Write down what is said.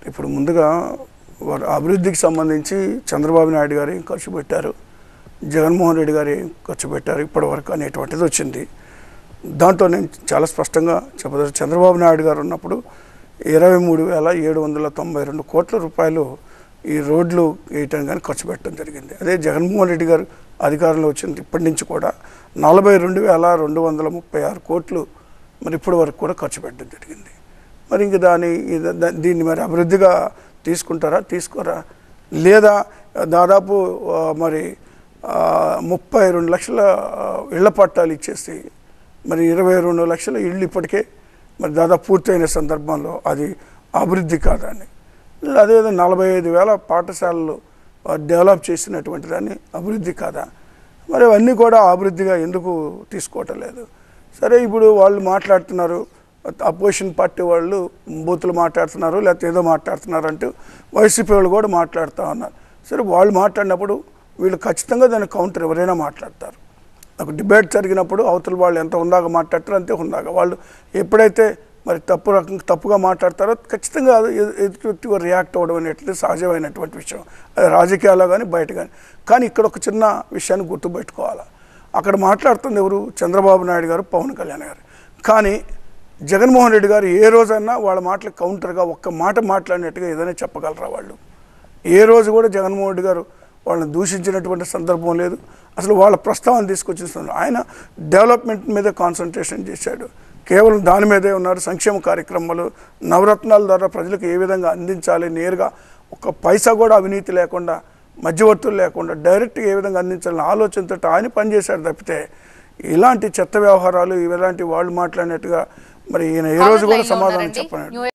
ఇప్పుడు ముందుగా వారు అభివృద్ధికి సంబంధించి చంద్రబాబు నాయుడు గారు ఏం ఖర్చు పెట్టారు, జగన్మోహన్ రెడ్డి గారు ఏం ఖర్చు పెట్టారు ఇప్పటివరకు అనేటువంటిది వచ్చింది. దాంట్లో నేను చాలా స్పష్టంగా చెప్పదలు చంద్రబాబు నాయుడు గారు ఉన్నప్పుడు 23,792 కోట్ల రూపాయలు ఈ రోడ్లు వేయటం కానీ ఖర్చు పెట్టడం జరిగింది. అదే జగన్మోహన్ రెడ్డి గారు అధికారంలో వచ్చింది ఇప్పటి నుంచి కూడా 42,236 కోట్లు మరి ఇప్పటి వరకు కూడా ఖర్చు పెట్టడం జరిగింది. మరి ఇంక దీన్ని మరి అభివృద్ధిగా తీసుకుంటారా, తీసుకోరా? లేదా దాదాపు మరి 32 లక్షల ఇళ్ల పట్టాలు ఇచ్చేసి మరి 22 లక్షల ఇళ్ళు ఇప్పటికే మరి దాదాపు పూర్తయిన సందర్భంలో అది అభివృద్ధి కాదని, అదేవిధంగా 45,000 పాఠశాలలు డెవలప్ చేసినటువంటి దాన్ని అభివృద్ధి కాదా? మరి అవన్నీ కూడా అభివృద్ధిగా ఎందుకు తీసుకోవటం లేదు? సరే, ఇప్పుడు వాళ్ళు మాట్లాడుతున్నారు, అపోజిషన్ పార్టీ వాళ్ళు బూతులు మాట్లాడుతున్నారు, లేకపోతే ఏదో మాట్లాడుతున్నారు అంటూ వైసీపీ వాళ్ళు కూడా మాట్లాడుతూ ఉన్నారు. సరే, వాళ్ళు మాట్లాడినప్పుడు వీళ్ళు ఖచ్చితంగా దాన్ని కౌంటర్ ఎవరైనా మాట్లాడతారు. నాకు డిబేట్ జరిగినప్పుడు అవతల వాళ్ళు ఎంత హుందాగా మాట్లాడతారో అంతే హుందాగా, వాళ్ళు ఎప్పుడైతే మరి తప్పుగా మాట్లాడతారో ఖచ్చితంగా ఎదుటిగా రియాక్ట్ అవ్వడం అనేటువంటిది సహజమైనటువంటి విషయం, అది రాజకీయాల్లో కానీ బయట కానీ. కానీ ఇక్కడ ఒక చిన్న విషయాన్ని గుర్తుపెట్టుకోవాలి, అక్కడ మాట్లాడుతుంది ఎవరు? చంద్రబాబు నాయుడు గారు, పవన్ కళ్యాణ్ గారు. కానీ జగన్మోహన్ రెడ్డి గారు ఏ రోజైనా వాళ్ళ మాటలకు కౌంటర్గా ఒక్క మాట మాట్లాడినట్టుగా ఏదైనా చెప్పగలరా? వాళ్ళు ఏ రోజు కూడా జగన్మోహన్ రెడ్డి గారు వాళ్ళని దూషించినటువంటి సందర్భం లేదు. అసలు వాళ్ళ ప్రస్తావన తీసుకొచ్చిన సందర్భం, ఆయన డెవలప్మెంట్ మీదే కాన్సన్ట్రేషన్ చేశాడు, కేవలం దాని మీదే ఉన్నారు. సంక్షేమ కార్యక్రమాలు, నవరత్నాల ద్వారా ప్రజలకు ఏ విధంగా అందించాలి, నేరుగా ఒక పైసా కూడా అవినీతి లేకుండా, మధ్యవర్తులు లేకుండా డైరెక్ట్గా ఏ విధంగా అందించాలని ఆలోచనతో ఆయన పనిచేశాడు తప్పితే ఇలాంటి చెత్త వ్యవహారాలు ఇలాంటి వాళ్ళు మాట్లాడినట్టుగా మరి ఈయన ఏ రోజు కూడా సమాధానం చెప్పలేదు.